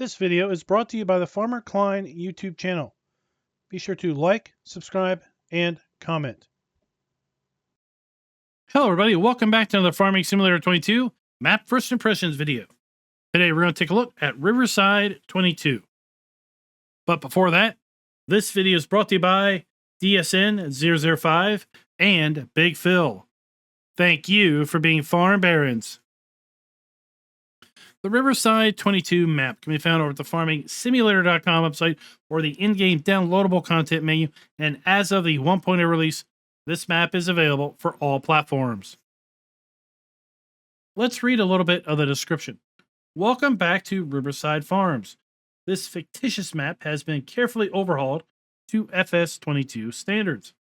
This video is brought to you by the Farmer Klein YouTube channel. Be sure to like, subscribe, and comment. Hello everybody, welcome back to another Farming Simulator 22 Map First Impressions video. Today we're going to take a look at Riverside 22. But before that, this video is brought to you by DSN005 and Big Phil. Thank you for being farm barons. The Riverside 22 map can be found over at the farmingsimulator.com website or the in-game downloadable content menu, and as of the 1.0 release, this map is available for all platforms. Let's read a little bit of the description. Welcome back to Riverside Farms. This fictitious map has been carefully overhauled to FS22 standards.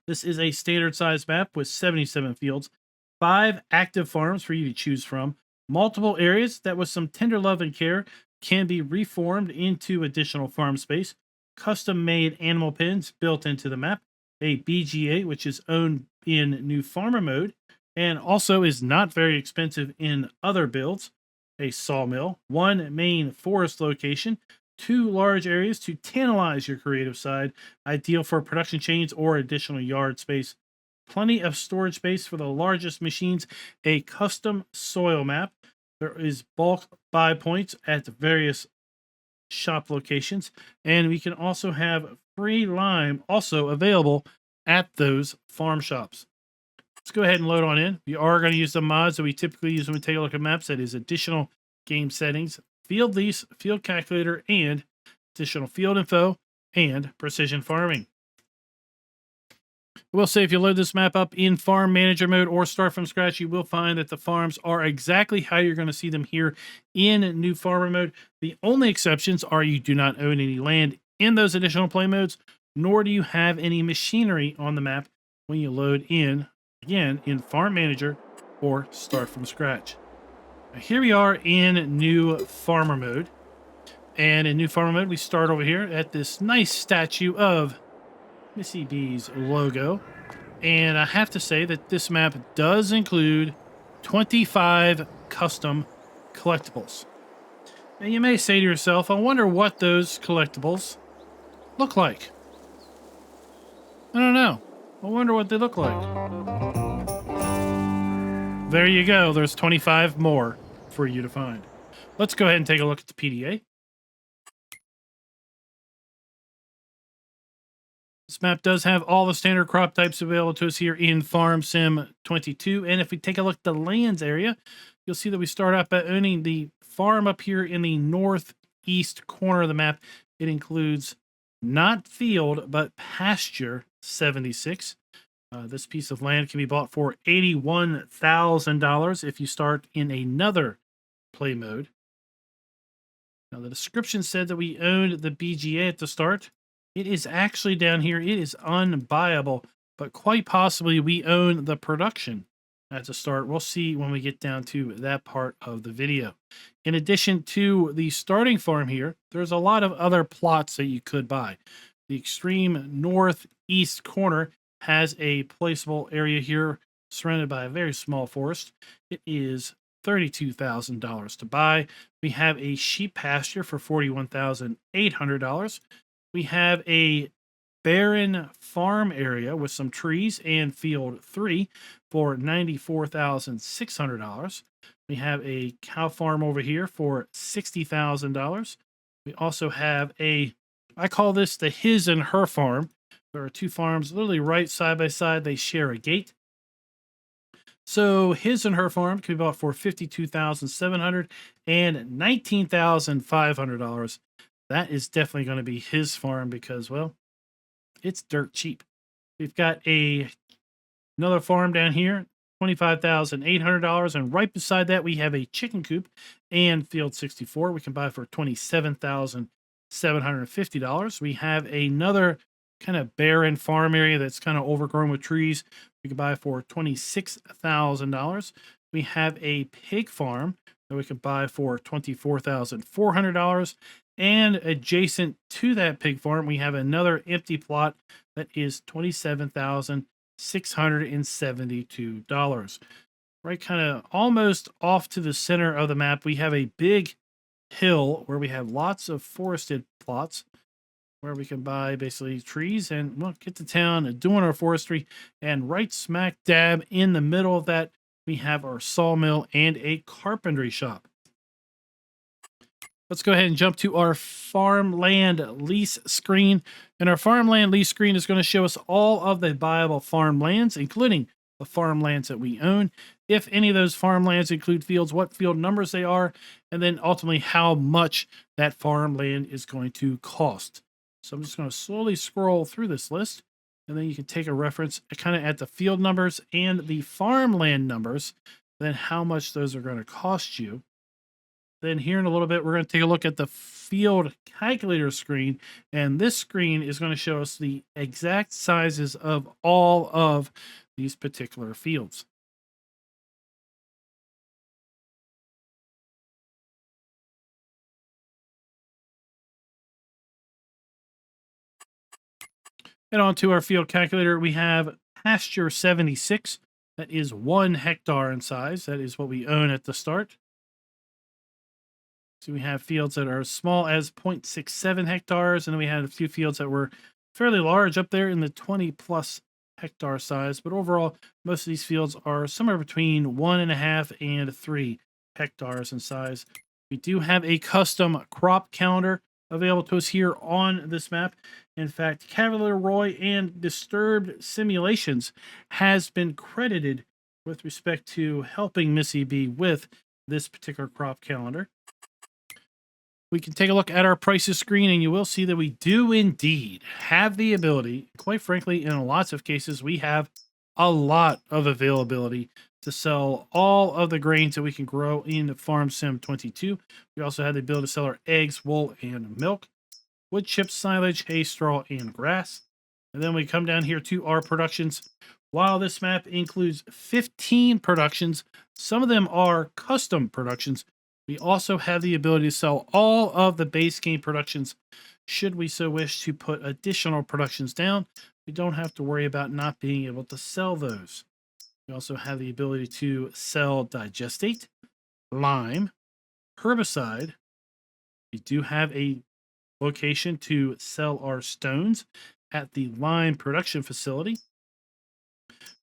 This is a standard size map with 77 fields, 5 active farms for you to choose from, multiple areas that with some tender love and care can be reformed into additional farm space, custom-made animal pens built into the map, a BGA which is owned in New Farmer mode and also is not very expensive in other builds, a sawmill, 1 main forest location, 2 large areas to tantalize your creative side, ideal for production chains or additional yard space, plenty of storage space for the largest machines, a custom soil map. There is bulk buy points at the various shop locations, and we can also have free lime also available at those farm shops. Let's go ahead and load on in. We are going to use the mods that we typically use when we take a look at maps. That is additional game settings, field lease, field calculator, and additional field info and precision farming. I will say if you load this map up in farm manager mode or start from scratch, you will find that the farms are exactly how you're going to see them here in new farmer mode. The only exceptions are you do not own any land in those additional play modes, nor do you have any machinery on the map when you load in, again, in farm manager or start from scratch. Now, here we are in new farmer mode. And in new farmer mode, we start over here at this nice statue of Missy B's logo, and I have to say that this map does include 25 custom collectibles. Now you may say to yourself, I wonder what those collectibles look like. I don't know. I wonder what they look like. There you go. There's 25 more for you to find. Let's go ahead and take a look at the PDA. This map does have all the standard crop types available to us here in Farm Sim 22. And if we take a look at the lands area, you'll see that we start out by owning the farm up here in the northeast corner of the map. It includes not field, but pasture 76. This piece of land can be bought for $81,000 if you start in another play mode. Now, the description said that we owned the BGA at the start. It is actually down here. It is unbuyable, but quite possibly we own the production at the start. We'll see when we get down to that part of the video. In addition to the starting farm here, there's a lot of other plots that you could buy. The extreme northeast corner has a placeable area here surrounded by a very small forest. It is $32,000 to buy. We have a sheep pasture for $41,800. We have a barren farm area with some trees and field 3 for $94,600. We have a cow farm over here for $60,000. We also have I call this the his and her farm. There are 2 farms literally right side by side. They share a gate. So his and her farm can be bought for $52,700 and $19,500. That is definitely going to be his farm because, well, it's dirt cheap. We've got another farm down here, $25,800, and right beside that we have a chicken coop and field 64 we can buy for $27,750. We have another kind of barren farm area that's kind of overgrown with trees. We can buy for $26,000. We have a pig farm that we can buy for $24,400. And adjacent to that pig farm, we have another empty plot that is $27,672. Right kind of almost off to the center of the map, we have a big hill where we have lots of forested plots where we can buy basically trees and well, get to town and doing our forestry. And right smack dab in the middle of that, we have our sawmill and a carpentry shop. Let's go ahead and jump to our farmland lease screen. And our farmland lease screen is going to show us all of the viable farmlands, including the farmlands that we own. If any of those farmlands include fields, what field numbers they are, and then ultimately how much that farmland is going to cost. So I'm just going to slowly scroll through this list, and then you can take a reference kind of at the field numbers and the farmland numbers, then how much those are going to cost you. Then here in a little bit, we're going to take a look at the field calculator screen. And this screen is going to show us the exact sizes of all of these particular fields. And on to our field calculator, we have pasture 76. That is 1 hectare in size. That is what we own at the start. So we have fields that are as small as 0.67 hectares, and then we had a few fields that were fairly large up there in the 20 plus hectare size. But overall, most of these fields are somewhere between 1.5 and 3 hectares in size. We do have a custom crop calendar available to us here on this map. In fact, Cavalier Roy and Disturbed Simulations has been credited with respect to helping Missy B with this particular crop calendar. We can take a look at our prices screen, and you will see that we do indeed have the ability. Quite frankly, in lots of cases, we have a lot of availability to sell all of the grains that we can grow in Farm Sim 22. We also have the ability to sell our eggs, wool, and milk, wood chips, silage, hay, straw, and grass. And then we come down here to our productions. While this map includes 15 productions, some of them are custom productions. We also have the ability to sell all of the base game productions should we so wish to put additional productions down. We don't have to worry about not being able to sell those. We also have the ability to sell digestate, lime, herbicide. We do have a location to sell our stones at the lime production facility.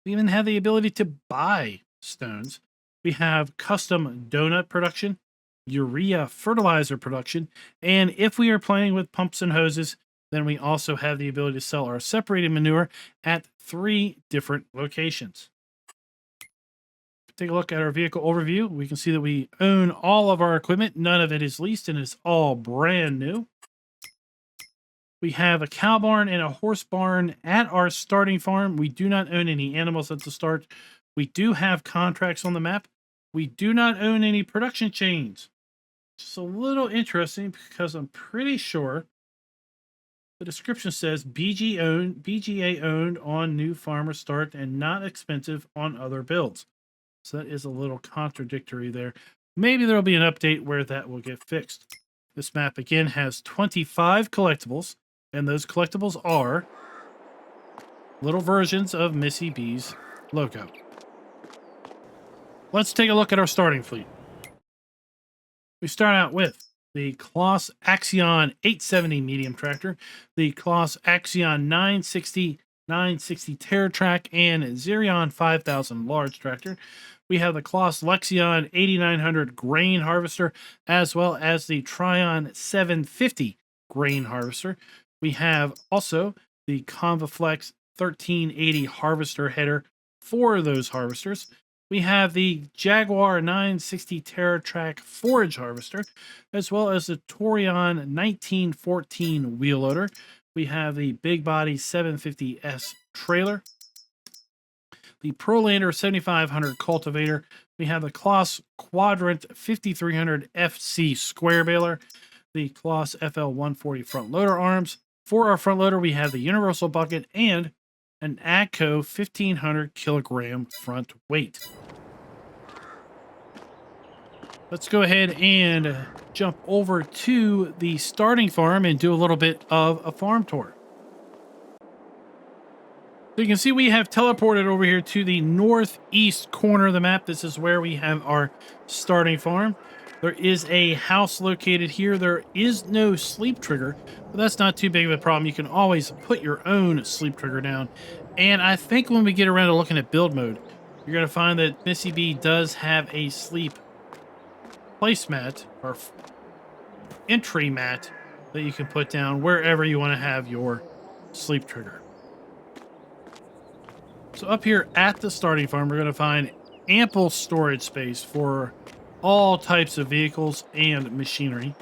We even have the ability to buy stones. We have custom donut production, urea fertilizer production, and if we are playing with pumps and hoses, then we also have the ability to sell our separated manure at 3 different locations. Take a look at our vehicle overview. We can see that we own all of our equipment. None of it is leased, and it's all brand new. We have a cow barn and a horse barn at our starting farm. We do not own any animals at the start. We do have contracts on the map. We do not own any production chains. Just a little interesting because I'm pretty sure the description says BGA owned on new farmer start and not expensive on other builds. So that is a little contradictory there. Maybe there'll be an update where that will get fixed. This map again has 25 collectibles, and those collectibles are little versions of Missy B's logo. Let's take a look at our starting fleet. We start out with the Kloss Axion 870 medium tractor, the Kloss Axion 960 TerraTrack, and Xerion 5000 large tractor. We have the Kloss Lexion 8900 grain harvester, as well as the Trion 750 grain harvester. We have also the Convaflex 1380 harvester header for those harvesters. We have the Jaguar 960 TerraTrack forage harvester, as well as the Torion 1914 wheel loader. We have the Big Body 750S trailer, the Prolander 7500 cultivator. We have the Kloss Quadrant 5300 FC square baler, the Kloss FL 140 front loader arms. For our front loader, we have the Universal bucket and an AGCO 1500 kilogram front weight. Let's go ahead and jump over to the starting farm and do a little bit of a farm tour. So you can see we have teleported over here to the northeast corner of the map. This is where we have our starting farm. There is a house located here. There is no sleep trigger, but that's not too big of a problem. You can always put your own sleep trigger down. And I think when we get around to looking at build mode, you're going to find that Missy B does have a sleep placemat or entry mat that you can put down wherever you want to have your sleep trigger. So up here at the starting farm, we're going to find ample storage space for all types of vehicles and machinery.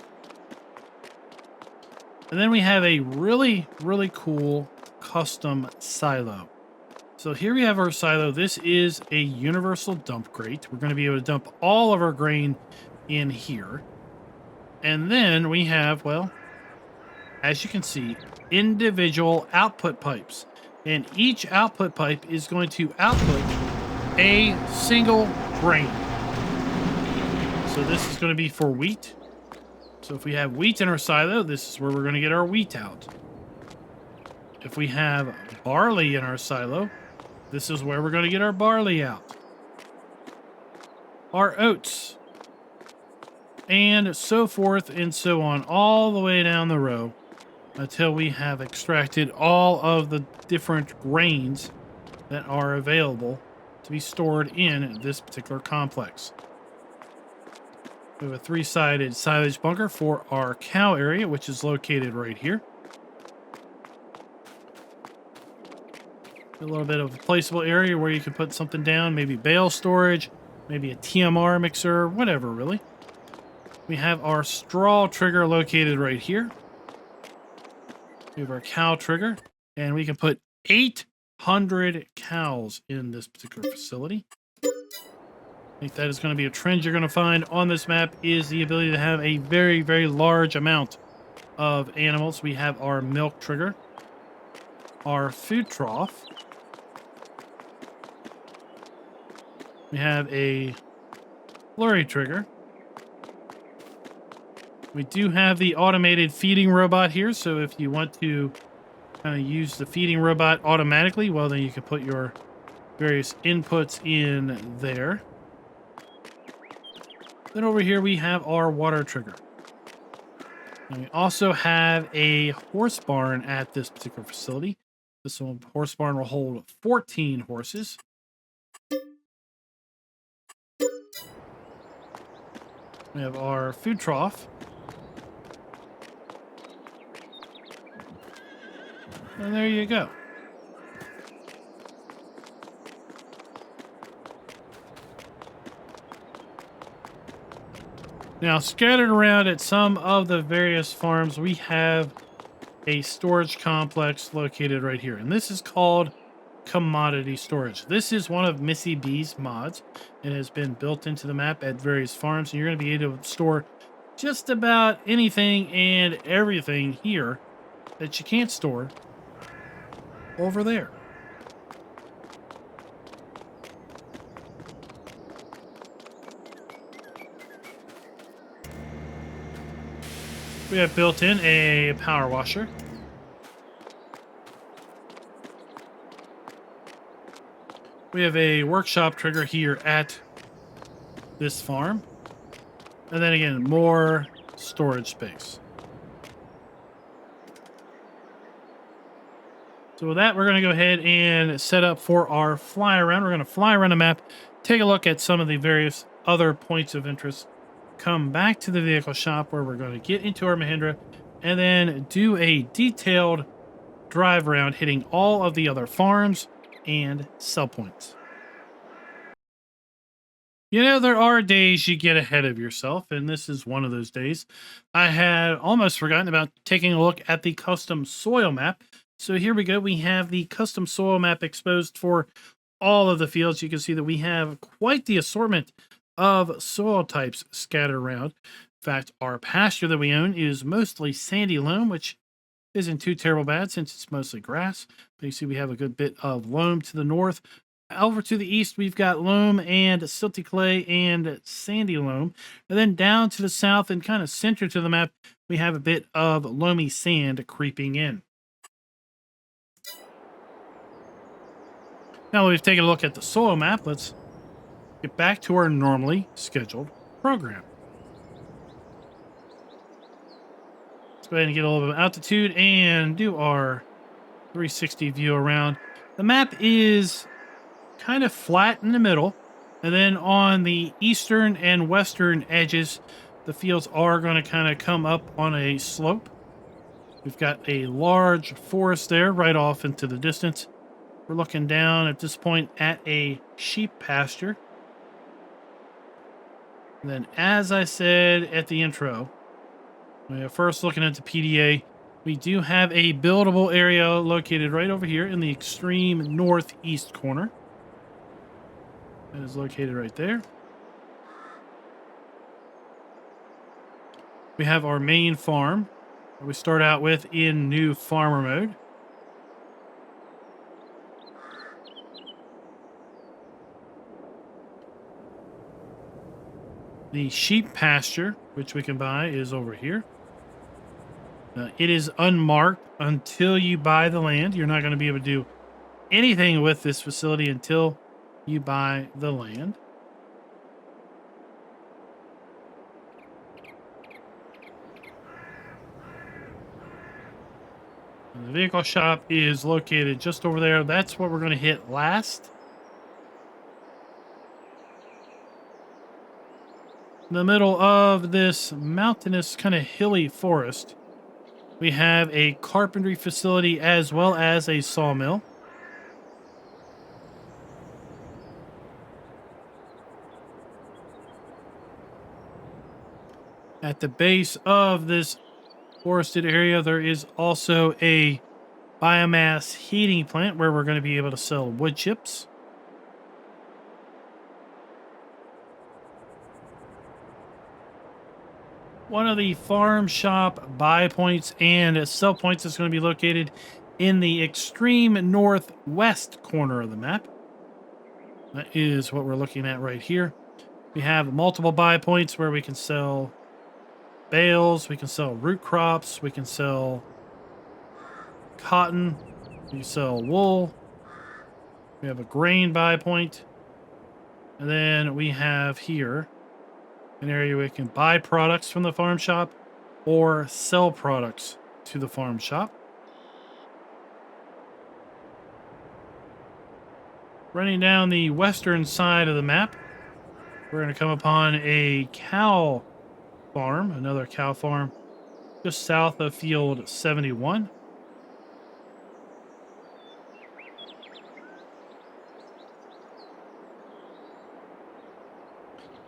And then we have a really, really cool custom silo. So here we have our silo. This is a universal dump crate. We're going to be able to dump all of our grain in here. And then we have, well, as you can see, individual output pipes. And each output pipe is going to output a single grain. So this is going to be for wheat. So if we have wheat in our silo, this is where we're going to get our wheat out. If we have barley in our silo, this is where we're going to get our barley out. Our oats. And so forth and so on, all the way down the row until we have extracted all of the different grains that are available to be stored in this particular complex. We have a 3-sided silage bunker for our cow area, which is located right here. A little bit of a placeable area where you can put something down, maybe bale storage, maybe a TMR mixer, whatever really. We have our straw trigger located right here. We have our cow trigger, and we can put 800 cows in this particular facility. I think that is going to be a trend you're going to find on this map, is the ability to have a very, very large amount of animals. We have our milk trigger, our food trough. We have a flurry trigger. We do have the automated feeding robot here, so if you want to kind of use the feeding robot automatically, well, then you can put your various inputs in there. Then over here we have our water trigger. And we also have a horse barn at this particular facility. This horse barn will hold 14 horses. We have our food trough. And there you go. Now, scattered around at some of the various farms, we have a storage complex located right here. And this is called commodity storage. This is one of Missy B's mods. It has been built into the map at various farms. And you're going to be able to store just about anything and everything here that you can't store over there. We have built in a power washer. We have a workshop trigger here at this farm. And then again, more storage space. So with that, we're going to go ahead and set up for our fly around. We're going to fly around the map, take a look at some of the various other points of interest, come back to the vehicle shop where we're going to get into our Mahindra, and then do a detailed drive around, hitting all of the other farms and sell points. You know, there are days you get ahead of yourself, and this is one of those days. I had almost forgotten about taking a look at the custom soil map. So here we go. We have the custom soil map exposed for all of the fields. You can see that we have quite the assortment of soil types scattered around. In fact, our pasture that we own is mostly sandy loam, which isn't too terrible bad since it's mostly grass. But you see we have a good bit of loam to the north. Over to the east, we've got loam and silty clay and sandy loam. And then down to the south and kind of center to the map, we have a bit of loamy sand creeping in. Now that we've taken a look at the soil map, let's get back to our normally scheduled program. Let's go ahead and get a little bit of altitude and do our 360 view around. The map is kind of flat in the middle, and then on the eastern and western edges, the fields are going to kind of come up on a slope. We've got a large forest there right off into the distance. We're looking down at this point at a sheep pasture. And then, as I said at the intro, first looking at the PDA, we do have a buildable area located right over here in the extreme northeast corner. That is located right there. We have our main farm that we start out with in new farmer mode. The sheep pasture, which we can buy, is over here. It is unmarked until you buy the land. You're not going to be able to do anything with this facility until you buy the land. And the vehicle shop is located just over there. That's what we're going to hit last. In the middle of this mountainous, kind of hilly forest, we have a carpentry facility as well as a sawmill. At the base of this forested area, there is also a biomass heating plant where we're going to be able to sell wood chips. One of the farm shop buy points and sell points is going to be located in the extreme northwest corner of the map. That is what we're looking at right here. We have multiple buy points where we can sell bales, we can sell root crops, we can sell cotton, we can sell wool. We have a grain buy point. And then we have here an area where we can buy products from the farm shop or sell products to the farm shop. Running down the western side of the map, we're going to come upon a cow farm, another cow farm, just south of field 71.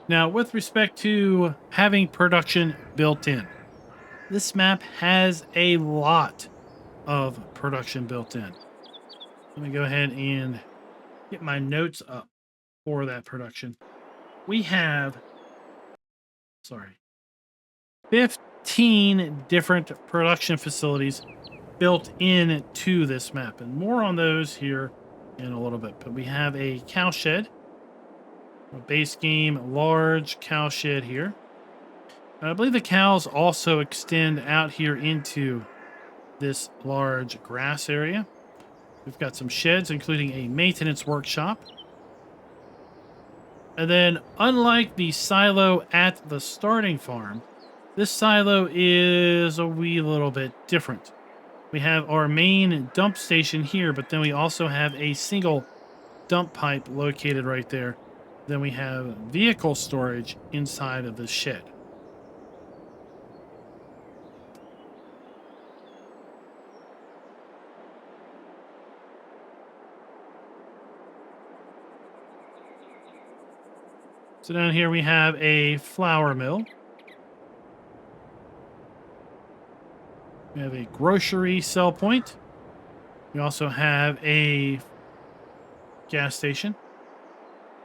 Now, with respect to having production built in, this map has a lot of production built in. Let me go ahead and get my notes up for that production. We have, 15 different production facilities built into this map, and more on those here in a little bit. But we have a cow shed, a base game large cow shed here. And I believe the cows also extend out here into this large grass area. We've got some sheds, including a maintenance workshop. And then, unlike the silo at the starting farm, this silo is a wee little bit different. We have our main dump station here, but then we also have a single dump pipe located right there. Then we have vehicle storage inside of the shed. So down here we have a flour mill. We have a grocery sell point. We also have a gas station.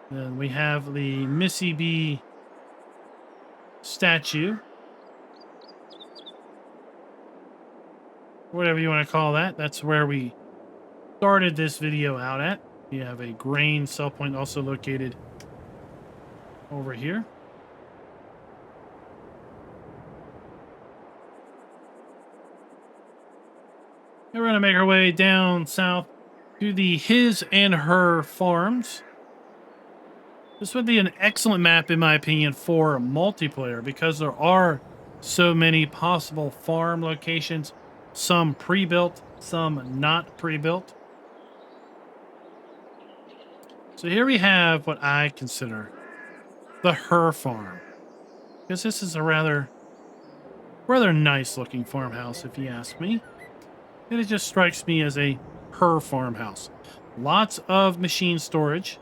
Then we have the Missy B statue. Whatever you want to call that. That's where we started this video out at. We have a grain sell point also located over here. And we're going to make our way down south to the His and Her Farms. This would be an excellent map, in my opinion, for multiplayer because there are So many possible farm locations, some pre-built, some not pre-built. So here we have what I consider the Her Farm, because this is a rather nice looking farmhouse, if you ask me. And it just strikes me as a Her farmhouse. Lots of machine storage.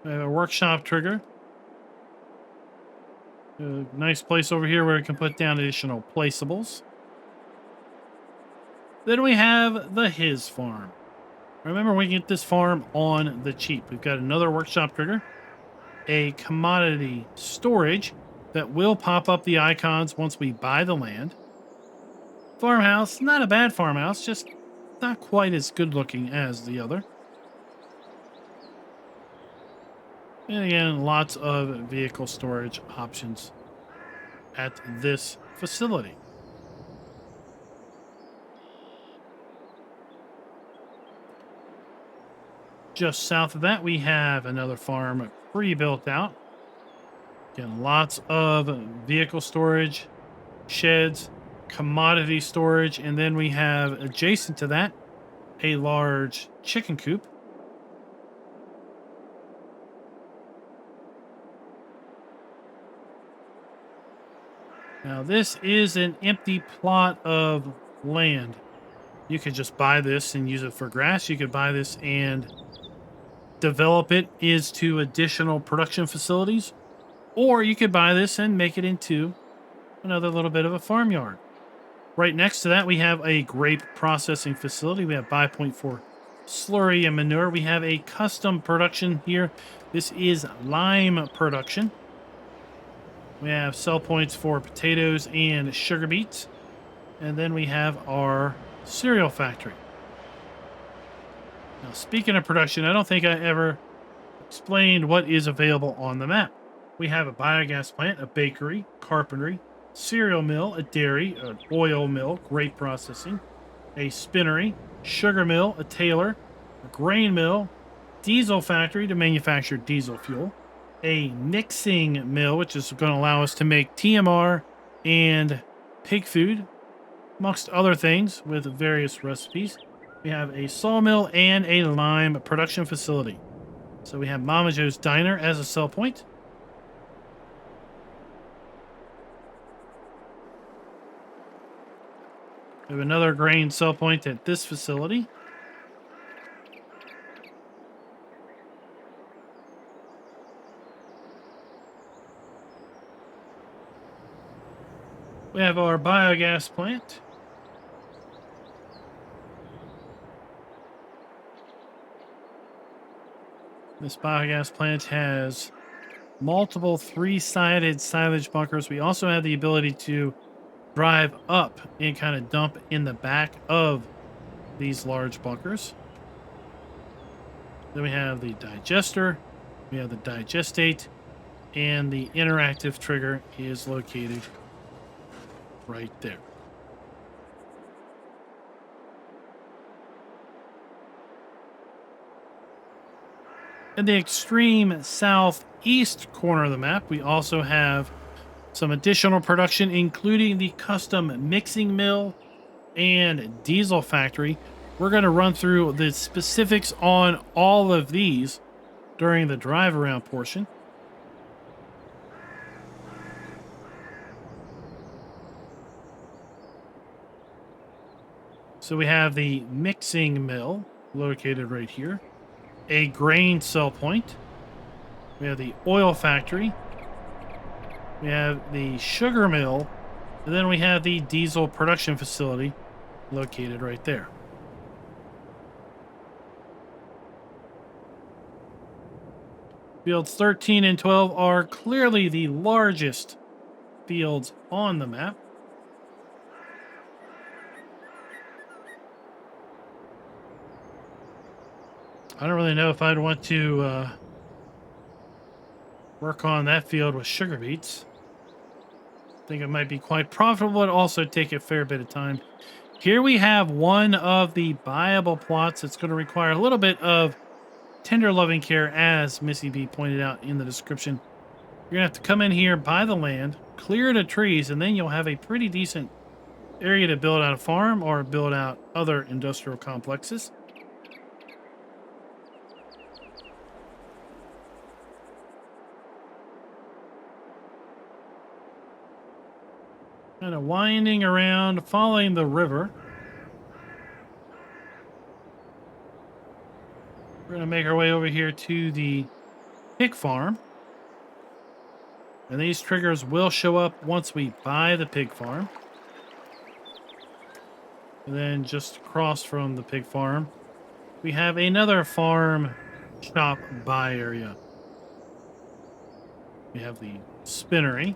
We have a workshop trigger. A nice place over here where we can put down additional placeables. Then we have the His Farm. Remember, we can get this farm on the cheap. We've got another workshop trigger, a commodity storage that will pop up the icons once we buy the land. Farmhouse, not a bad farmhouse, just not quite as good looking as the other. And again, lots of vehicle storage options at this facility. Just south of that, we have another farm pre-built out. Again, lots of vehicle storage, sheds, commodity storage, and then we have adjacent to that a large chicken coop. Now, this is an empty plot of land. You could just buy this and use it for grass. You could buy this and develop it into additional production facilities, or you could buy this and make it into another little bit of a farmyard. Right next to that, we have a grape processing facility. We have buy point for slurry and manure. We have a custom production here. This is lime production. We have sell points for potatoes and sugar beets. And then we have our cereal factory. Now, speaking of production, I don't think I ever explained what is available on the map. We have a biogas plant, a bakery, carpentry, cereal mill, a dairy, an oil mill, grape processing, a spinnery, sugar mill, a tailor, a grain mill, diesel factory to manufacture diesel fuel, a mixing mill, which is going to allow us to make TMR and pig food, amongst other things with various recipes. We have a sawmill and a lime production facility. So we have Mama Joe's Diner as a sell point. We have another grain sell point at this facility. We have our biogas plant. This biogas plant has multiple three-sided silage bunkers. We also have the ability to drive up and kind of dump in the back of these large bunkers. Then we have the digester, we have the digestate, and the interactive trigger is located right there. In the extreme southeast corner of the map, we also have some additional production, including the custom mixing mill and diesel factory. We're going to run through the specifics on all of these during the drive around portion. So we have the mixing mill located right here, a grain sell point. We have the oil factory. We have the sugar mill. And then we have the diesel production facility located right there. Fields 13 and 12 are clearly the largest fields on the map. I don't really know if I'd want to work on that field with sugar beets. I think it might be quite profitable, but also take a fair bit of time. Here we have one of the buyable plots that's going to require a little bit of tender loving care, as Missy B pointed out in the description. You're going to have to come in here, buy the land, clear the trees, and then you'll have a pretty decent area to build out a farm or build out other industrial complexes. Kind of winding around, following the river. We're going to make our way over here to the pig farm. And these triggers will show up once we buy the pig farm. And then just across from the pig farm, we have another farm shop buy area. We have the spinnery,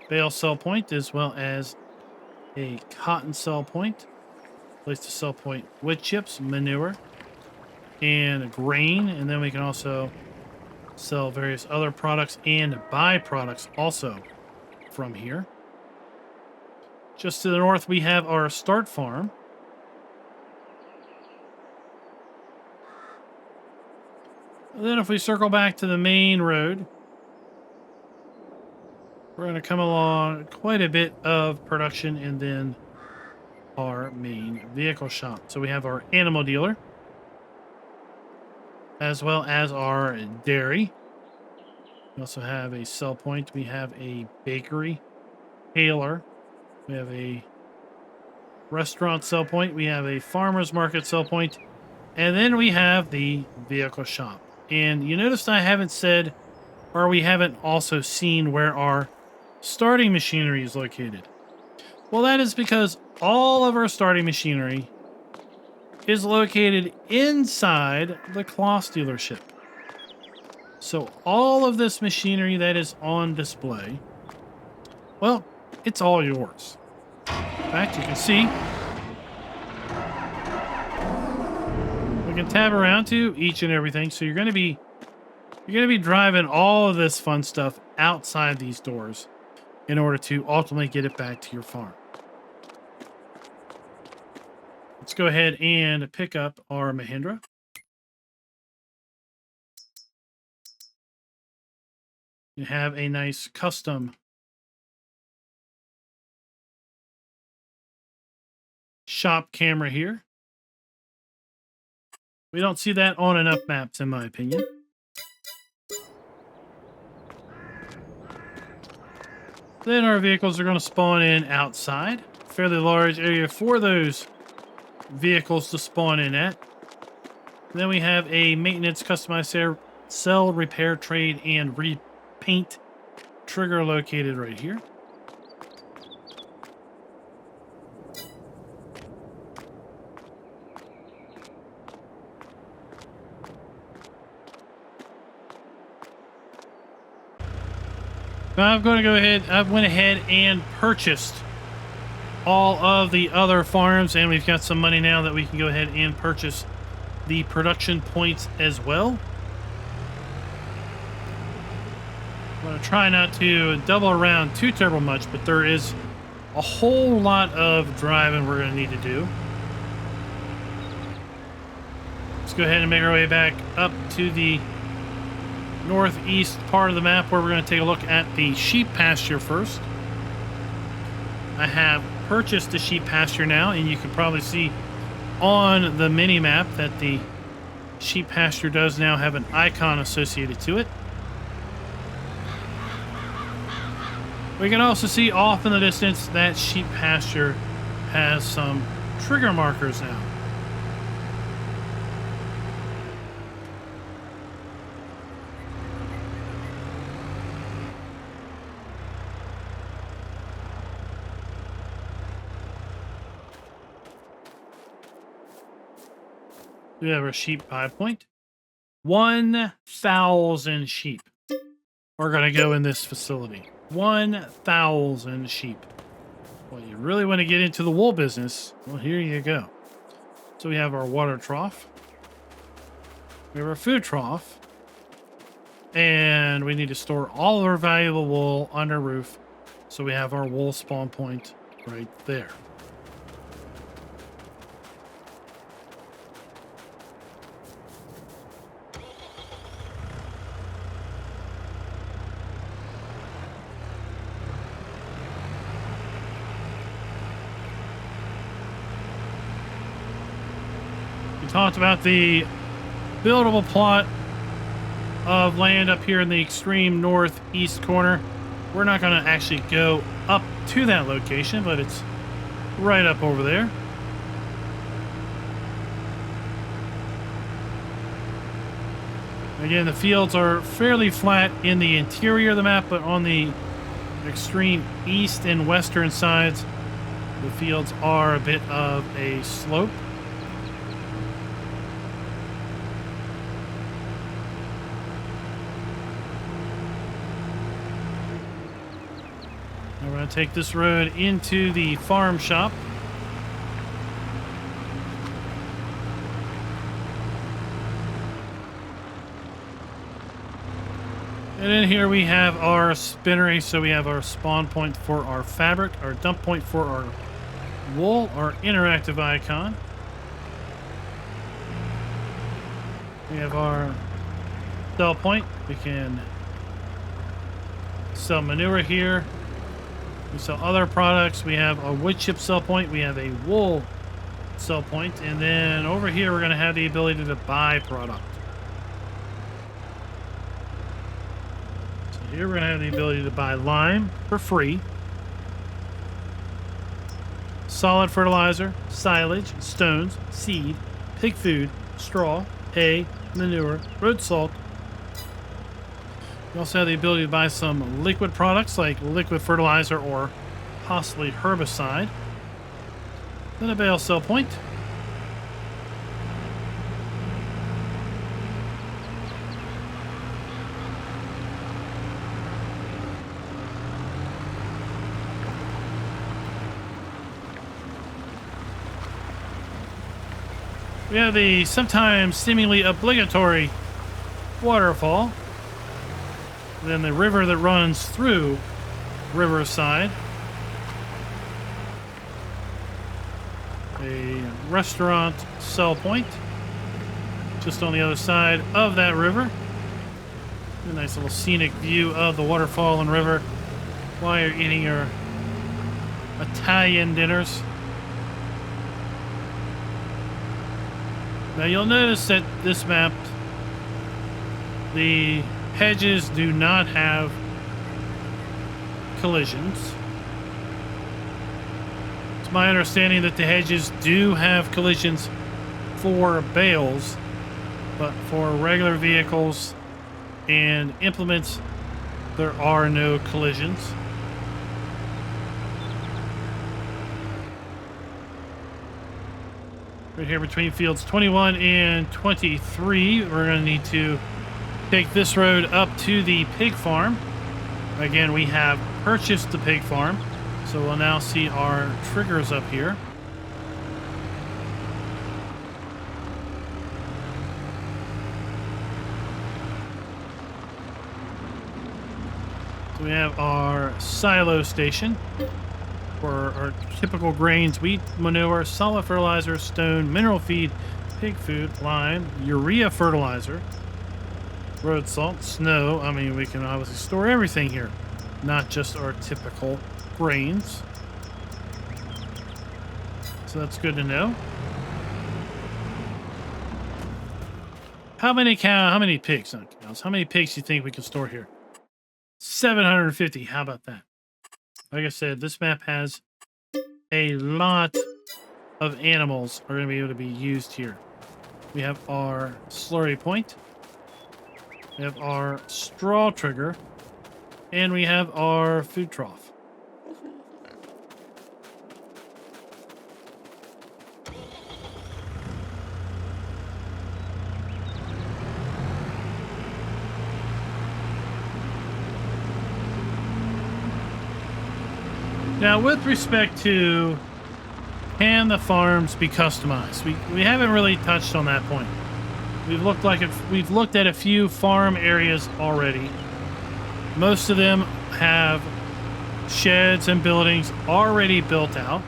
bale sell point, as well as a cotton sell point. Place to sell point wood chips, manure, and grain. And then we can also sell various other products and buy products also from here. Just to the north, we have our start farm. And then if we circle back to the main road, we're going to come along quite a bit of production and then our main vehicle shop. So we have our animal dealer, as well as our dairy. We also have a sell point. We have a bakery, tailor. We have a restaurant sell point. We have a farmer's market sell point. And then we have the vehicle shop. And you noticed I haven't said, or we haven't also seen where our starting machinery is located. Well, that is because all of our starting machinery is located inside the Kloss dealership. So all of this machinery that is on display, well, it's all yours. In fact, you can see, we can tab around to each and everything. So you're going to be driving all of this fun stuff outside these doors in order to ultimately get it back to your farm. Let's go ahead and pick up our Mahindra. You have a nice custom shop camera here. We don't see that on enough maps, in my opinion. Then our vehicles are going to spawn in outside. Fairly large area for those vehicles to spawn in at. Then we have a maintenance, customized sell, repair, trade, and repaint trigger located right here. Now I'm going to go ahead, I went ahead and purchased all of the other farms, and we've got some money now that we can go ahead and purchase the production points as well. I'm going to try not to double around too terrible much, but there is a whole lot of driving we're going to need to do. Let's go ahead and make our way back up to the northeast part of the map where we're going to take a look at the sheep pasture first. I have purchased the sheep pasture now, and you can probably see on the mini map that the sheep pasture does now have an icon associated to it. We can also see off in the distance that sheep pasture has some trigger markers now. We have our sheep buy point. 1,000 sheep are going to go in this facility. 1,000 sheep. Well, you really want to get into the wool business? Well, here you go. So we have our water trough. We have our food trough. And we need to store all of our valuable wool under roof. So we have our wool spawn point right there. talked about the buildable plot of land up here in the extreme northeast corner. We're not going to actually go up to that location, but it's right up over there. Again, the fields are fairly flat in the interior of the map, but on the extreme east and western sides, the fields are a bit of a slope. Now we're going to take this road into the farm shop. And in here we have our spinnery, so we have our spawn point for our fabric, our dump point for our wool, our interactive icon. We have our sell point. We can sell manure here. We sell other products. We have a wood chip sell point. We have a wool sell point. And then over here we're going to have the ability to buy product. Here we're going to have the ability to buy lime for free, solid fertilizer, silage, stones, seed, pig food, straw, hay, manure, road salt. We also have the ability to buy some liquid products like liquid fertilizer or possibly herbicide. Then a bale sell point. We have the sometimes seemingly obligatory waterfall. Then the river that runs through Riverside. A restaurant sell point just on the other side of that river. A nice little scenic view of the waterfall and river while you're eating your Italian dinners. Now you'll notice that this map, the hedges do not have collisions. It's my understanding that the hedges do have collisions for bales, but for regular vehicles and implements, there are no collisions. Right here between fields 21 and 23, we're going to need to take this road up to the pig farm. Again, we have purchased the pig farm, so we'll now see our triggers up here. So we have our silo station for our typical grains: wheat, manure, solid fertilizer, stone, mineral feed, pig food, lime, urea fertilizer, road salt, snow. I mean, we can obviously store everything here, not just our typical grains. So that's good to know. How many pigs, not cows, how many pigs do you think we can store here? 750. How about that? Like I said, this map has a lot of animals are going to be able to be used here. We have our slurry point. We have our straw trigger. And we have our food trough. Now, with respect to can the farms be customized, we haven't really touched on that point. We've looked at a few farm areas already. Most of them have sheds and buildings already built out.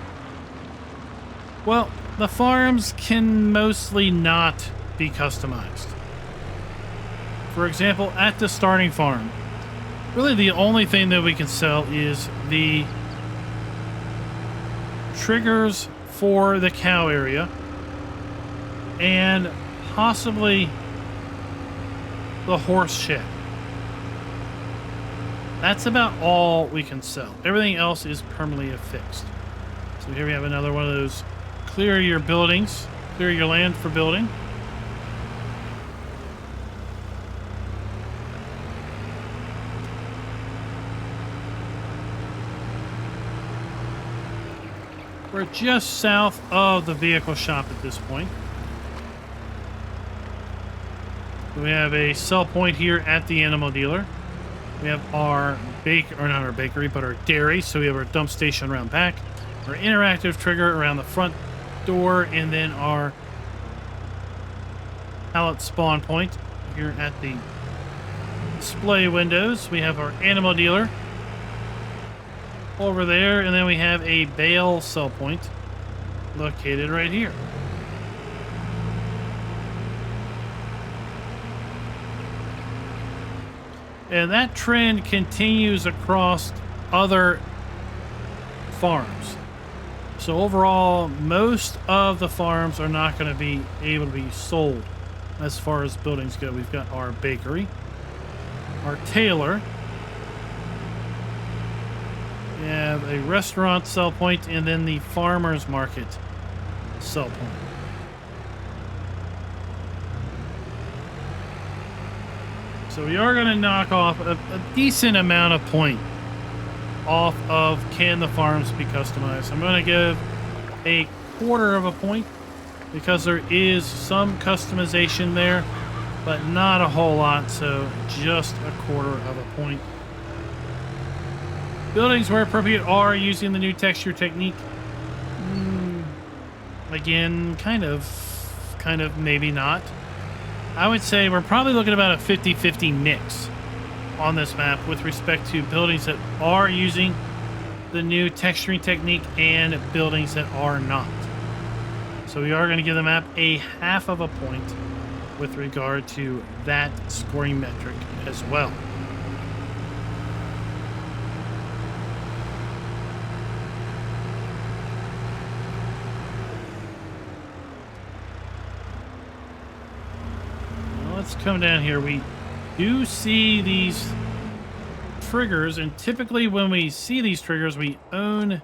Well, the farms can mostly not be customized. For example, at the starting farm, really the only thing that we can sell is the triggers for the cow area and possibly the horse shed. That's about all we can sell. Everything else is permanently affixed. So here we have another one of those clear your buildings, clear your land for building. We're just south of the vehicle shop at this point. We have a sell point here at the animal dealer. We have our not our bakery, but our dairy. So we have our dump station around back, our interactive trigger around the front door, and then our pallet spawn point here at the display windows. We have our animal dealer over there, and then we have a bale sell point located right here. And that trend continues across other farms. So overall, most of the farms are not going to be able to be sold as far as buildings go. We've got our bakery, our tailor. We have a restaurant sell point, and then the farmer's market sell point. So we are going to knock off a decent amount of point off of can the farms be customized. I'm going to give a quarter of a point because there is some customization there, but not a whole lot, so just a quarter of a point. Buildings where appropriate are using the new texture technique. Again, kind of, maybe not. I would say we're probably looking at about a 50-50 mix on this map with respect to buildings that are using the new texturing technique and buildings that are not. So we are going to give the map a half of a point with regard to that scoring metric as well. Let's come down here. We do see these triggers, and typically when we see these triggers, we own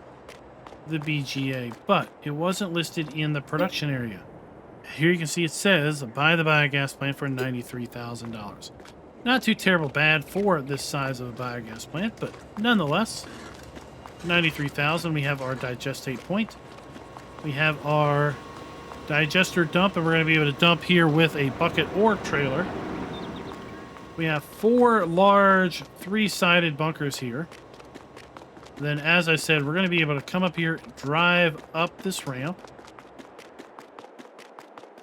the BGA, but it wasn't listed in the production area. Here you can see it says buy the biogas plant for $93,000. Not too terrible bad for this size of a biogas plant, but nonetheless, $93,000. We have our digestate point. We have our digester dump, and we're going to be able to dump here with a bucket or trailer. We have 4 large 3-sided bunkers here. Then, as I said, we're going to be able to come up here, drive up this ramp,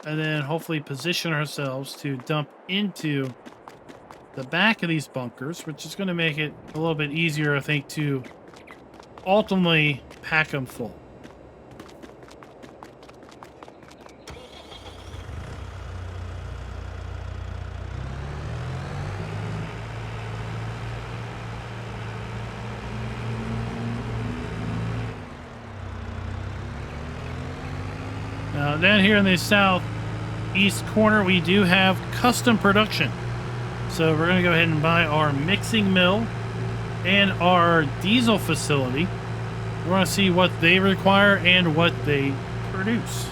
and then hopefully position ourselves to dump into the back of these bunkers, which is going to make it a little bit easier, I think, to ultimately pack them full. Now, down here in the southeast corner, we do have custom production. So we're going to go ahead and buy our mixing mill and our diesel facility. We want to see what they require and what they produce.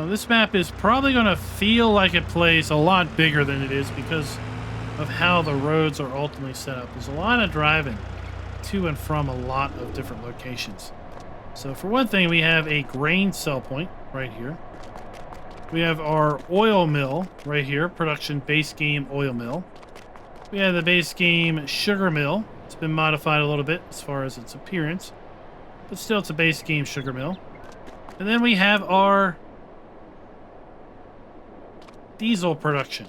This map is probably going to feel like it plays a lot bigger than it is because of how the roads are ultimately set up. There's a lot of driving to and from a lot of different locations. So for one thing, we have a grain sell point right here. We have our oil mill right here, production base game oil mill. We have the base game sugar mill. It's been modified a little bit as far as its appearance, but still it's a base game sugar mill. And then we have our diesel production.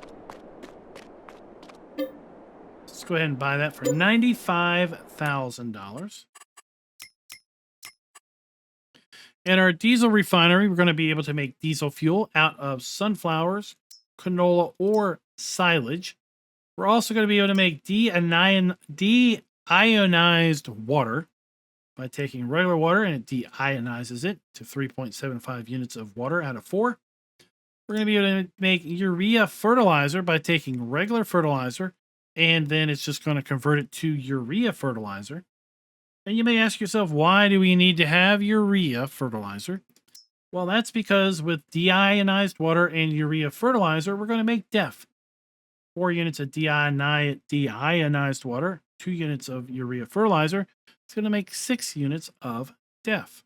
Let's go ahead and buy that for $95,000. And our diesel refinery, we're going to be able to make diesel fuel out of sunflowers, canola, or silage. We're also going to be able to make ionized water by taking regular water and it deionizes it to 3.75 units of water out of 4. We're going to be able to make urea fertilizer by taking regular fertilizer, and then it's just going to convert it to urea fertilizer. And you may ask yourself, why do we need to have urea fertilizer? Well, that's because with deionized water and urea fertilizer, we're going to make DEF. 4 units of deionized water, 2 units of urea fertilizer. It's going to make 6 units of DEF.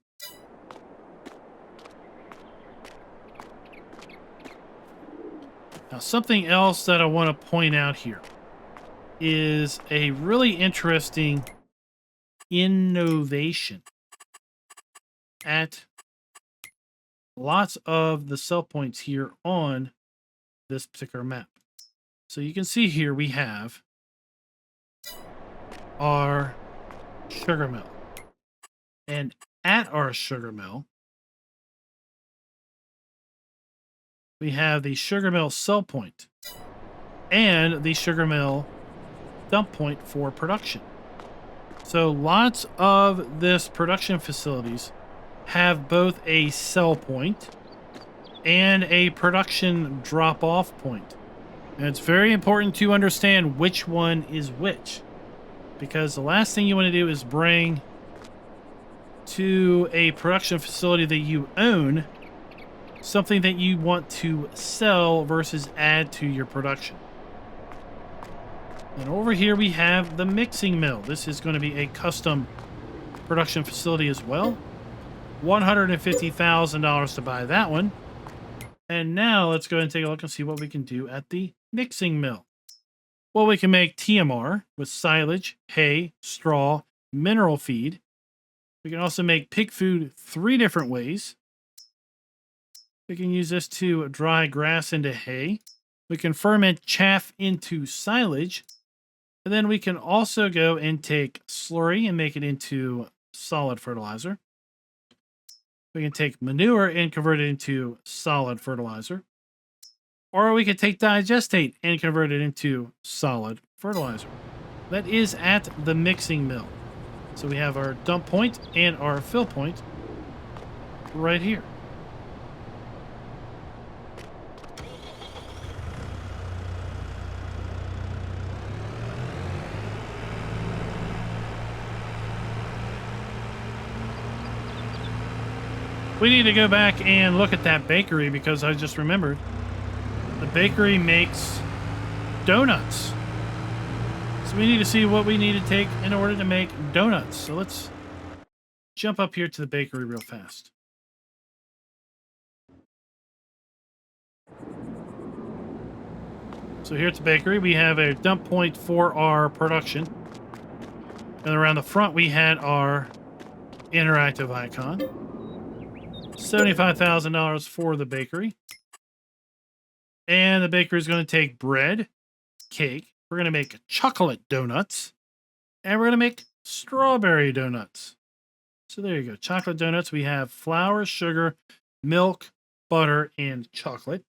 Now, something else that I want to point out here is a really interesting innovation at lots of the sell points here on this particular map. So you can see here we have our sugar mill. And at our sugar mill, we have the sugar mill sell point and the sugar mill dump point for production. So lots of this production facilities have both a sell point and a production drop-off point. And it's very important to understand which one is which, because the last thing you want to do is bring to a production facility that you own something that you want to sell versus add to your production. And over here we have the mixing mill. This is going to be a custom production facility as well. $150,000 to buy that one. And now let's go ahead and take a look and see what we can do at the mixing mill. Well, we can make TMR with silage, hay, straw, mineral feed. We can also make pig food 3 different ways. We can use this to dry grass into hay. We can ferment chaff into silage. And then we can also go and take slurry and make it into solid fertilizer. We can take manure and convert it into solid fertilizer. Or we could take digestate and convert it into solid fertilizer. That is at the mixing mill. So we have our dump point and our fill point right here. We need to go back and look at that bakery because I just remembered the bakery makes donuts. So we need to see what we need to take in order to make donuts. So let's jump up here to the bakery real fast. So here at the bakery, we have a dump point for our production. And around the front, we had our interactive icon. $75,000 for the bakery. And the bakery is going to take bread, cake. We're going to make chocolate donuts. And we're going to make strawberry donuts. So there you go. Chocolate donuts. We have flour, sugar, milk, butter, and chocolate.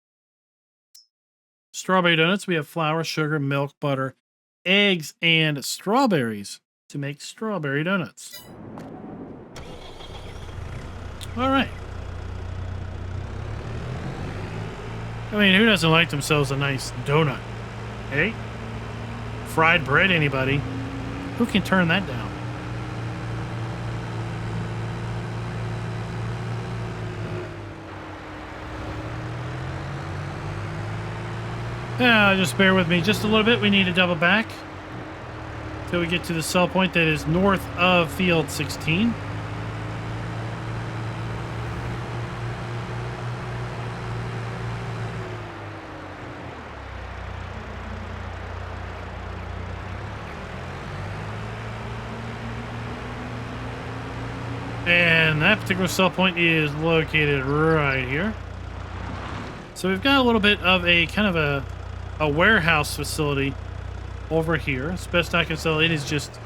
Strawberry donuts. We have flour, sugar, milk, butter, eggs, and strawberries to make strawberry donuts. All right. I mean, who doesn't like themselves a nice donut? Hey? Fried bread, anybody? Who can turn that down? Yeah, just bear with me just a little bit. We need to double back till we get to the sell point that is north of field 16. And that particular sell point is located right here. So we've got a little bit of a kind of a warehouse facility over here. As best I can tell, it is just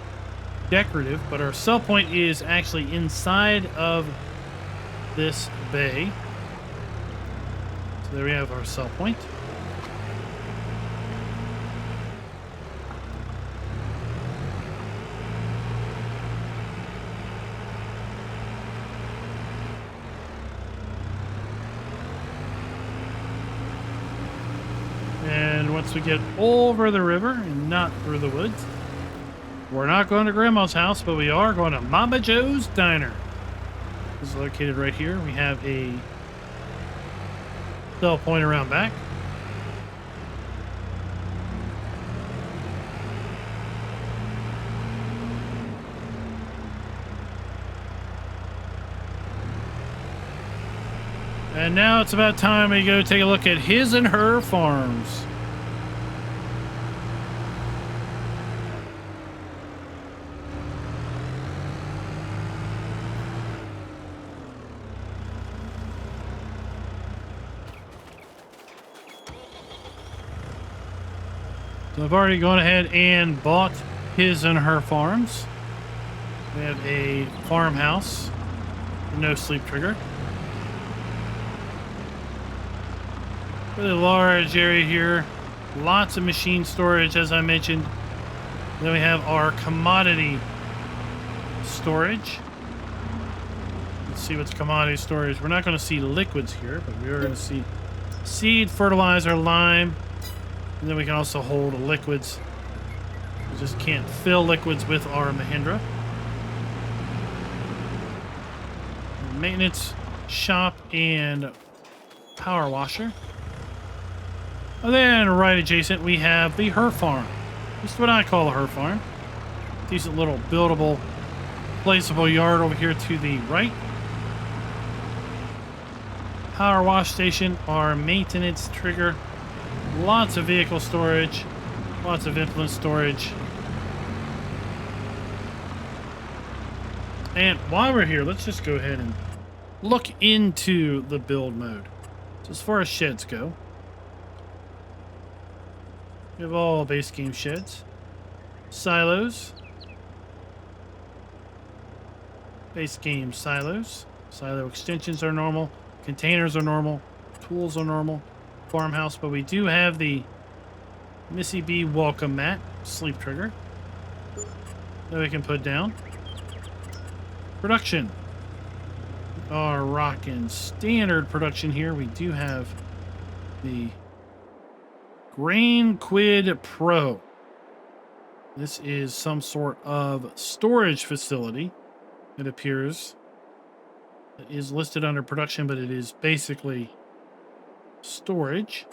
decorative, but our sell point is actually inside of this bay. So there we have our sell point. And once we get over the river and not through the woods, we're not going to Grandma's house, but we are going to Mama Joe's Diner. This is located right here. We have a sell point around back. And now it's about time we go take a look at his and her farms. So I've already gone ahead and bought his and her farms. We have a farmhouse, no sleep trigger. Really large area here. Lots of machine storage, as I mentioned. Then we have our commodity storage. Let's see what's commodity storage. We're not going to see liquids here, but we are going to see seed, fertilizer, lime. And then we can also hold liquids. We just can't fill liquids with our Mahindra. Maintenance shop and power washer. And then right adjacent, we have the her farm. This is what I call a her farm. Decent little buildable, placeable yard over here to the right. Power wash station, our maintenance trigger. Lots of vehicle storage. Lots of implement storage. And while we're here, let's just go ahead and look into the build mode. So as far as sheds go, we have all base game sheds. Silos. Base game silos. Silo extensions are normal. Containers are normal. Tools are normal. Farmhouse, but we do have the Missy B welcome mat sleep trigger that we can put down. Production. Our rockin' standard production here. We do have the Grain Quid Pro. This is some sort of storage facility. It appears it is listed under production, but it is basically storage.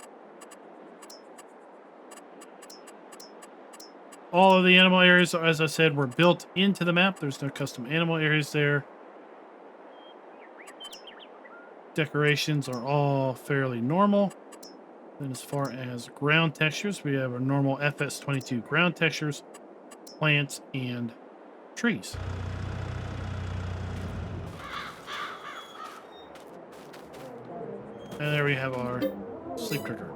All of the animal areas, as I said, were built into the map. There's no custom animal areas there. Decorations are all fairly normal. Then as far as ground textures, we have our normal FS22 ground textures, plants, and trees. And there we have our sleep trigger.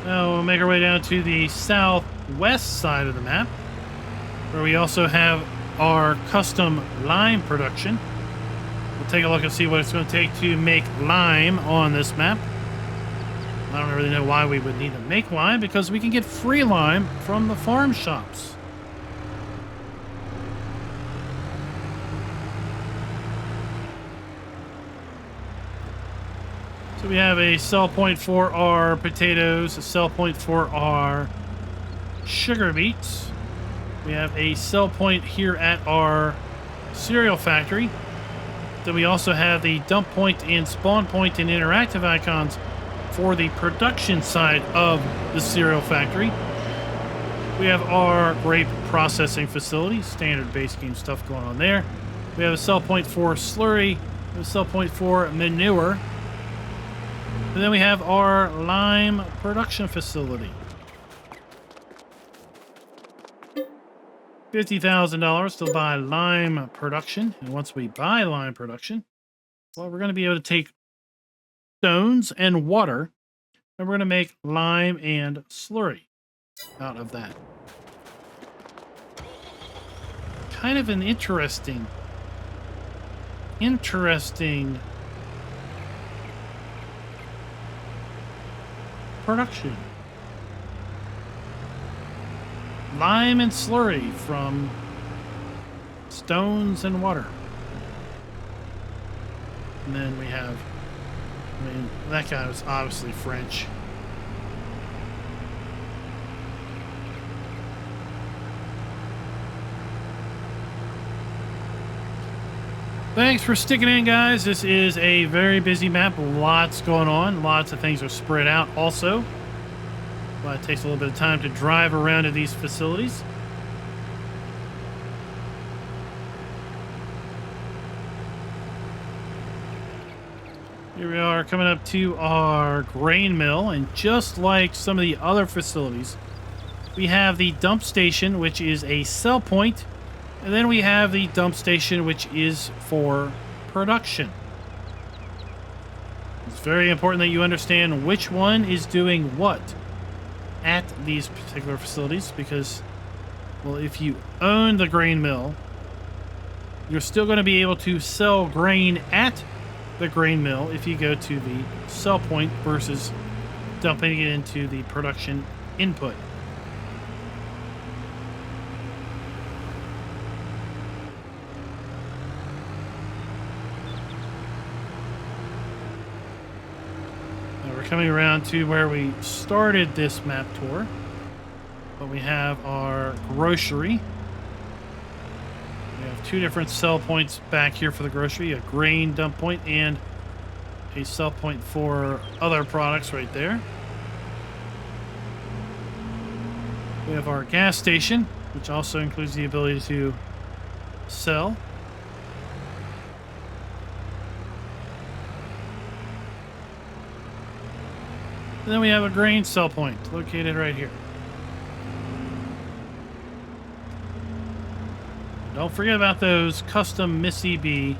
Now we'll make our way down to the southwest side of the map, where we also have our custom lime production. We'll take a look and see what it's going to take to make lime on this map. I don't really know why we would need to make lime, because we can get free lime from the farm shops. So we have a sell point for our potatoes, a sell point for our sugar beets. We have a sell point here at our cereal factory. Then we also have the dump point and spawn point and interactive icons for the production side of the cereal factory. We have our grape processing facility, standard base game stuff going on there. We have a sell point for slurry, a sell point for manure. And then we have our lime production facility. $50,000 to buy lime production. And once we buy lime production, well, we're going to be able to take stones and water, and we're going to make lime and slurry out of that. Kind of an interesting production. lime and slurry from stones and water. And then we have, I mean, that guy was obviously French. Thanks for sticking in, guys. This is a very busy map. Lots going on. Lots of things are spread out also. Well, it takes a little bit of time to drive around to these facilities. Here we are coming up to our grain mill, and just like some of the other facilities, we have the dump station, which is a sell point, and then we have the dump station, which is for production. It's very important that you understand which one is doing what at these particular facilities, because, well, if you own the grain mill, you're still going to be able to sell grain at the grain mill if you go to the sell point versus dumping it into the production input. Now we're coming around to where we started this map tour, but we have our grocery. We have two different sell points back here for the grocery, a grain dump point and a sell point for other products right there. We have our gas station, which also includes the ability to sell. And then we have a grain sell point located right here. Don't forget about those custom Missy B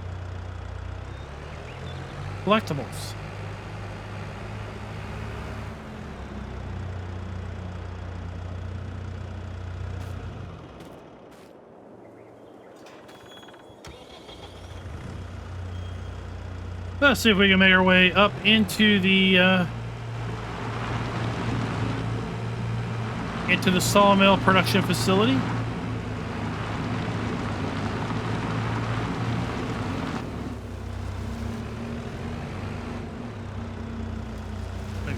collectibles. Let's see if we can make our way up into the sawmill production facility.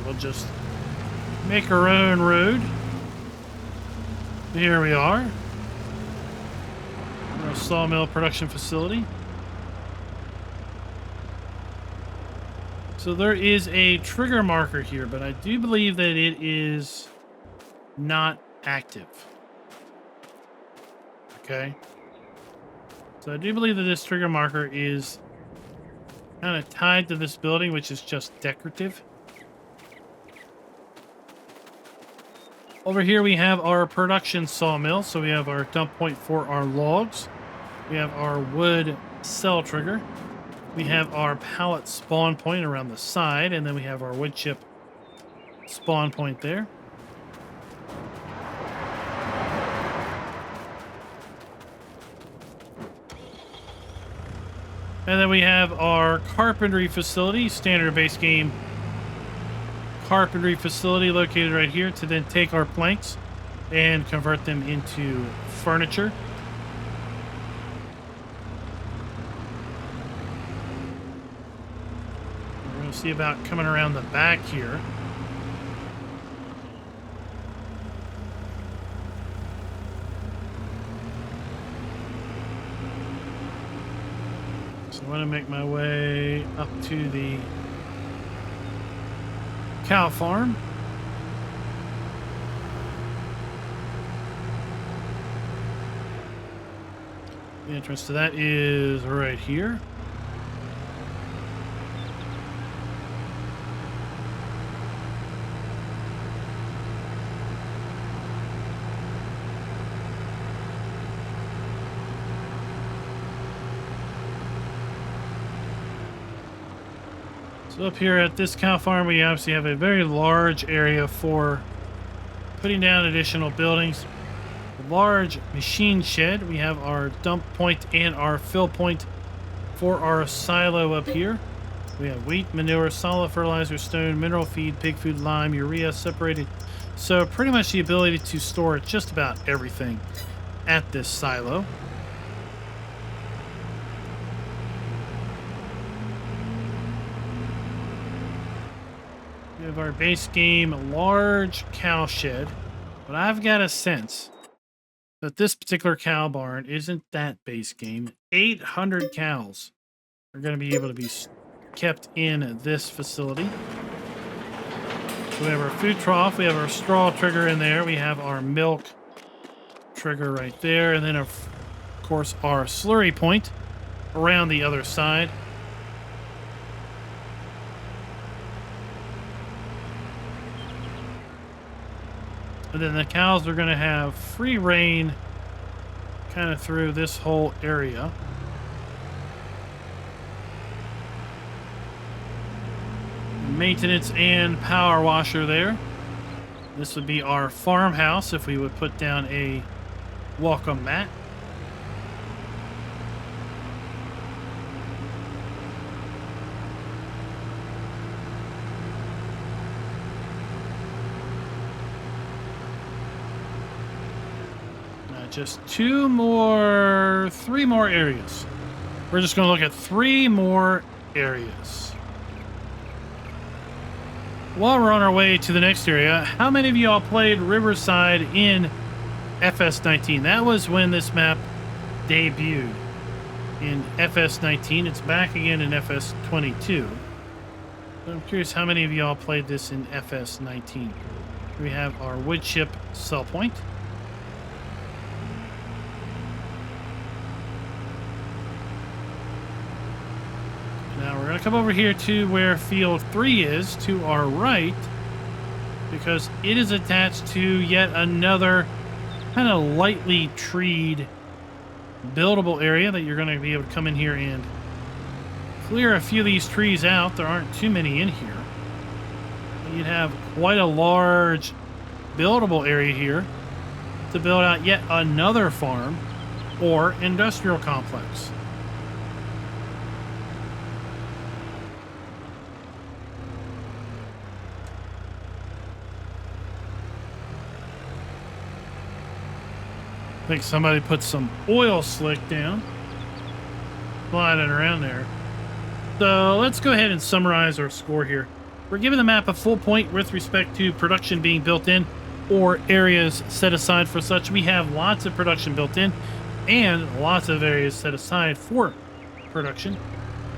We'll just make our own road. Here we are. Our sawmill production facility. So there is a trigger marker here, but I do believe that it is not active. Okay. So I do believe that this trigger marker is kind of tied to this building, which is just decorative. Over here we have our production sawmill, so we have our dump point for our logs. We have our wood cell trigger. We have our pallet spawn point around the side, and then we have our wood chip spawn point there. And then we have our carpentry facility, standard base game carpentry facility located right here to then take our planks and convert them into furniture. We're going to see about coming around the back here. So I want to make my way up to the cow farm. The entrance to that is right here. So up here at this cow farm, we obviously have a very large area for putting down additional buildings. A large machine shed. We have our dump point and our fill point for our silo up here. We have wheat, manure, solid fertilizer, stone, mineral feed, pig food, lime, urea, separated So pretty much the ability to store just about everything at this silo. We have our base game large cow shed, but I've got a sense that this particular cow barn isn't that base game. 800 cows are going to be able to be kept in this facility. So we have our food trough, we have our straw trigger in there, we have our milk trigger right there, and then of course our slurry point around the other side. And then the cows are going to have free reign kind of through this whole area. Maintenance and power washer there. This would be our farmhouse if we would put down a welcome mat. Just three more areas. We're just going to look at 3 more areas. While we're on our way to the next area, how many of y'all played Riverside in FS19? That was when this map debuted in FS19. It's back again in FS22. I'm curious how many of y'all played this in FS19. We have our wood chip sell point. Now we're going to come over here to where field 3 is, to our right, because it is attached to yet another kind of lightly treed buildable area that you're going to be able to come in here and clear a few of these trees out. There aren't too many in here. You'd have quite a large buildable area here to build out yet another farm or industrial complex. I think somebody put some oil slick down, sliding around there. So let's go ahead and summarize our score here. We're giving the map a full point with respect to production being built in or areas set aside for such. We have lots of production built in and lots of areas set aside for production.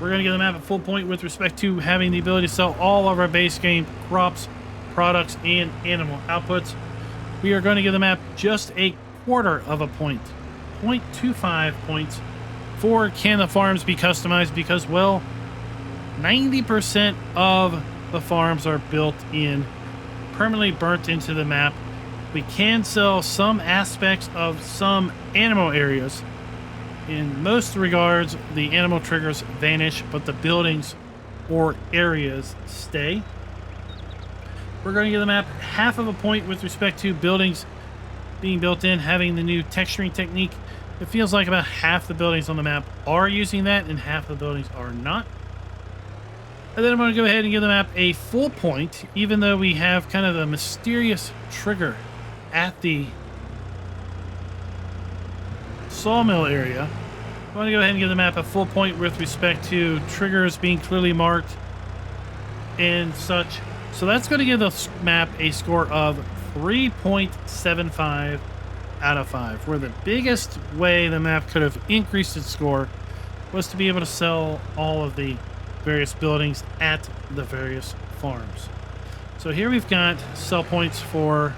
We're going to give the map a full point with respect to having the ability to sell all of our base game crops, products, and animal outputs. We are going to give the map just a quarter of a point, 0.25 points for can the farms be customized, because, well, 90% of the farms are built in, permanently burnt into the map. We can sell some aspects of some animal areas. In most regards, the animal triggers vanish, but the buildings or areas stay. We're going to give the map half of a point with respect to buildings being built in, having the new texturing technique. It feels like about half the buildings on the map are using that and half the buildings are not. And then I'm going to go ahead and give the map a full point, even though we have kind of a mysterious trigger at the sawmill area. I'm going to go ahead and give the map a full point with respect to triggers being clearly marked and such. So that's going to give the map a score of 3.75 out of 5, where the biggest way the map could have increased its score was to be able to sell all of the various buildings at the various farms. So here we've got sell points for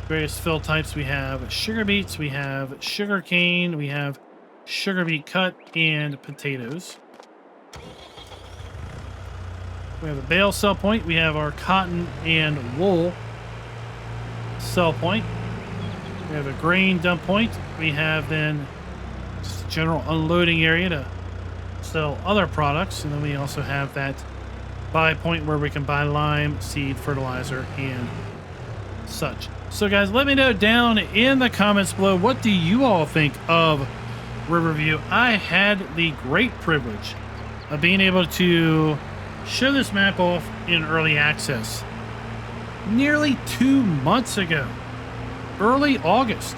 various fill types. We have sugar beets, we have sugar cane, we have sugar beet cut, and potatoes. We have a bale sell point. We have our cotton and wool sell point. We have a grain dump point. We have then just a general unloading area to sell other products. And then we also have that buy point where we can buy lime, seed, fertilizer, and such. So guys, let me know down in the comments below, what do you all think of Riverview? I had the great privilege of being able to show this map off in early access. nearly 2 months ago. Early August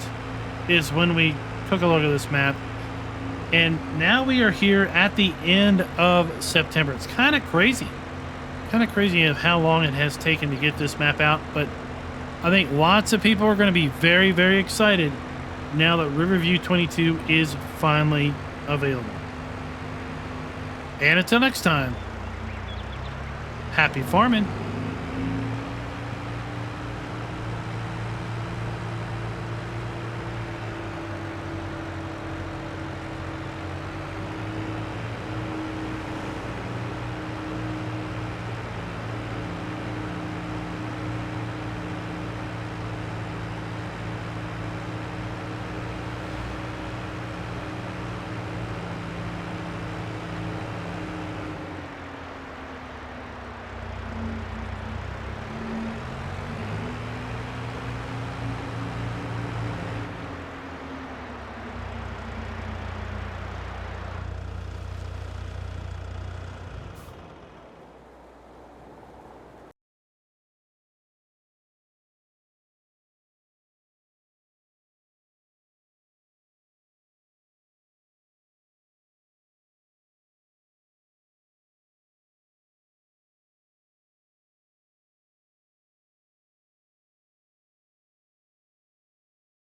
is when we took a look at this map. And now we are here at the end of September. It's kind of crazy. Kind of crazy of how long it has taken to get this map out. But I think lots of people are going to be very, very excited now that Riverview 22 is finally available. And until next time, happy farming.